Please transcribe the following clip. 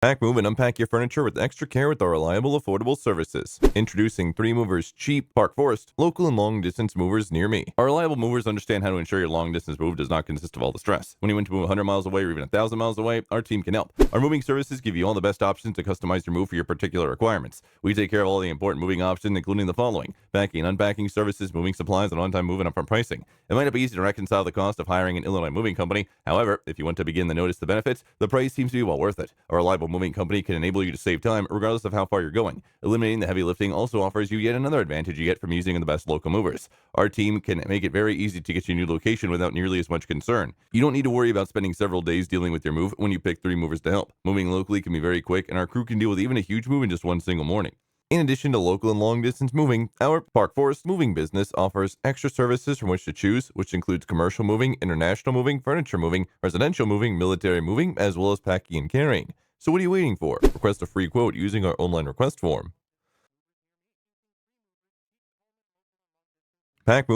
Pack, move, and unpack your furniture with extra care with our reliable, affordable services. Introducing 3 Movers Cheap Park Forest, local and long distance movers near me. Our reliable movers understand how to ensure your long distance move does not consist of all the stress. When you want to move 100 miles away or even 1,000 miles away, our team can help. Our moving services give you all the best options to customize your move for your particular requirements. We take care of all the important moving options, including the following: packing and unpacking services, moving supplies, and on-time move and upfront pricing. It might not be easy to reconcile the cost of hiring an Illinois moving company. However, if you want to begin to notice the benefits, the price seems to be well worth it. A reliable moving company can enable you to save time regardless of how far you're going. Eliminating the heavy lifting also offers you yet another advantage you get from using the best local movers. Our team can make it very easy to get you a new location without nearly as much concern. You don't need to worry about spending several days dealing with your move when you pick 3 movers to help. Moving locally can be very quick, and our crew can deal with even a huge move in just one single morning. In addition to local and long distance moving, our Park Forest moving business offers extra services from which to choose, which includes commercial moving, international moving, furniture moving, residential moving, military moving, as well as packing and carrying. So what are you waiting for? Request a free quote using our online request form. Pack, move.